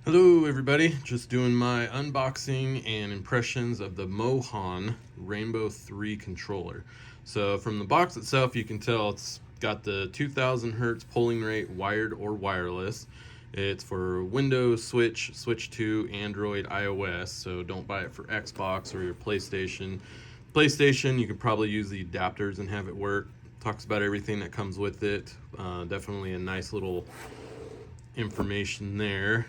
Hello everybody, just doing my unboxing and impressions of the Mojhon Rainbow 3 controller. So from the box itself you can tell it's got the 2000 hertz polling rate, wired or wireless. It's for Windows, Switch 2, Android, iOS, so don't buy it for Xbox or your PlayStation. PlayStation, you could probably use the adapters and have it work. Talks about everything that comes with it. Definitely a nice little information there.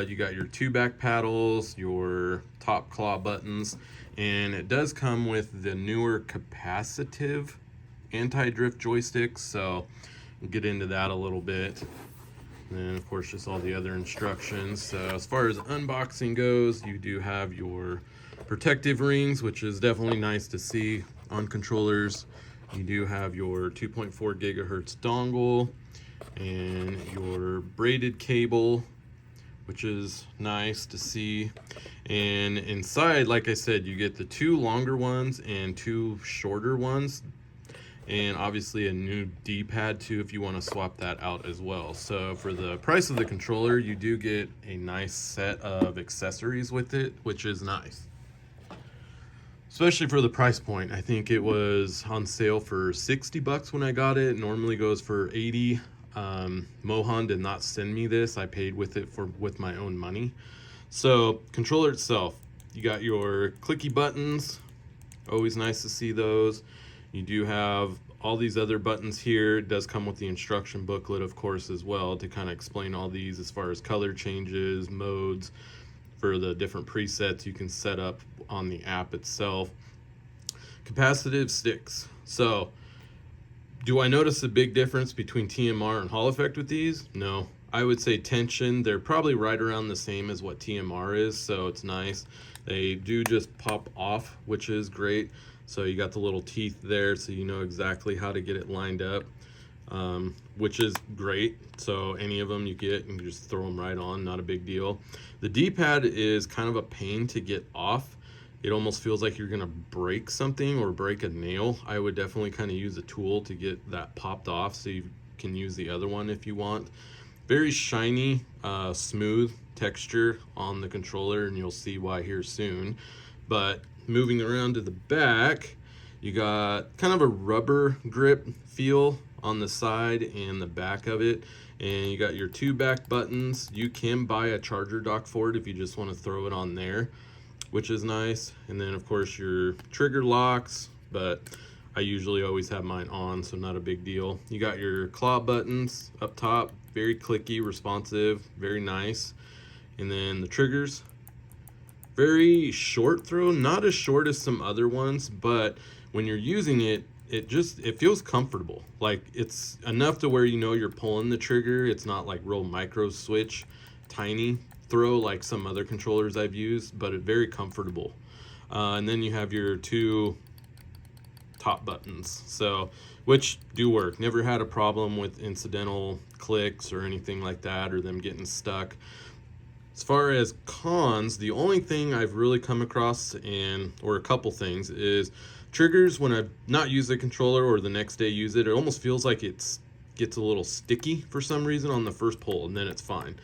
You got your two back paddles, your top claw buttons, and it does come with the newer capacitive anti-drift joysticks, so we'll get into that a little bit. And then of course just all the other instructions. So as far as unboxing goes, you do have your protective rings, which is definitely nice to see on controllers. You do have your 2.4 gigahertz dongle and your braided cable, which is nice to see. And inside, like I said, you get the two longer ones and two shorter ones, and obviously a new D-pad too if you want to swap that out as well. So for the price of the controller, you do get a nice set of accessories with it, which is nice, especially for the price point. I think it was on sale for 60 bucks when I got it. It normally goes for 80. Mojhon did not send me this. I paid with it with my own money. So controller itself, you got your clicky buttons, always nice to see those. You do have all these other buttons here. It does come with the instruction booklet, of course, as well, to kind of explain all these as far as color changes, modes for the different presets you can set up on the app itself. Capacitive sticks. So do I notice a big difference between TMR and Hall effect with these? No. I would say tension, they're probably right around the same as what TMR is, so it's nice. They do just pop off, which is great. So you got the little teeth there, so you know exactly how to get it lined up, which is great. So any of them you get, you can just throw them right on, not a big deal. The D-pad is kind of a pain to get off. It almost feels like you're gonna break something or break a nail. I would definitely kind of use a tool to get that popped off so you can use the other one if you want. Very shiny, smooth texture on the controller, and you'll see why here soon. But moving around to the back, you got kind of a rubber grip feel on the side and the back of it. And you got your two back buttons. You can buy a charger dock for it if you just want to throw it on there, which is nice. And then of course your trigger locks, but I usually always have mine on, so not a big deal. You got your claw buttons up top, very clicky, responsive, very nice. And then the triggers, very short throw, not as short as some other ones, but when you're using it, it feels comfortable. Like it's enough to where you know you're pulling the trigger. It's not like real micro switch, tiny throw like some other controllers I've used, but it's very comfortable. And then you have your two top buttons, so which do work. Never had a problem with incidental clicks or anything like that, or them getting stuck. As far as cons, the only thing I've really come across, or a couple things, is triggers. When I've not used the controller or the next day use it, it almost feels like it gets a little sticky for some reason on the first pull, and then it's fine.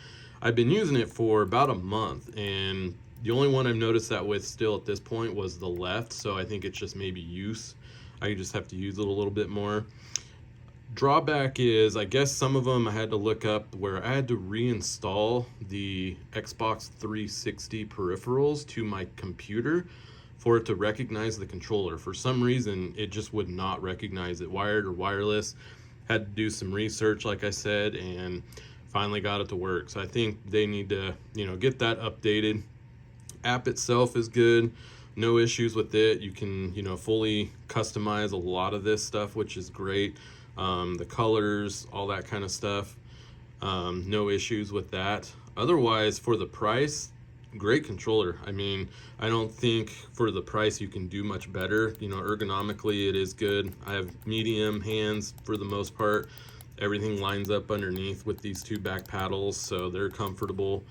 I've been using it for about a month, and the only one I've noticed that with still at this point was the left, so I think it's just maybe use. I just have to use it a little bit more. Drawback is, I guess some of them I had to look up where I had to reinstall the Xbox 360 peripherals to my computer for it to recognize the controller. For some reason, it just would not recognize it, wired or wireless. Had to do some research, like I said, and finally got it to work. So I think they need to, get that updated. App itself is good. No issues with it. You can, fully customize a lot of this stuff, which is great. The colors, all that kind of stuff. No issues with that. Otherwise, for the price, great controller. I mean, I don't think for the price you can do much better. Ergonomically it is good. I have medium hands for the most part. Everything lines up underneath with these two back paddles, so they're comfortable.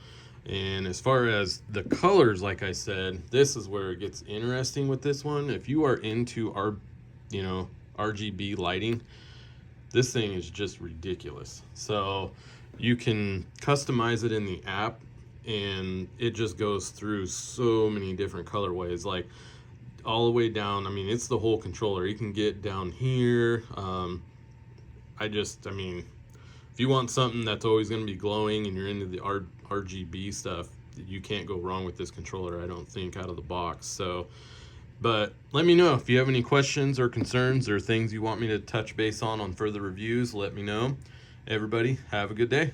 And as far as the colors, like I said, this is where it gets interesting with this one. If you are into RGB lighting, this thing is just ridiculous. So you can customize it in the app and it just goes through so many different colorways, like all the way down. I mean, it's the whole controller. You can get down here. I mean, if you want something that's always going to be glowing and you're into the RGB stuff, you can't go wrong with this controller, I don't think, out of the box. So, but let me know if you have any questions or concerns or things you want me to touch base on further reviews. Let me know. Everybody, have a good day.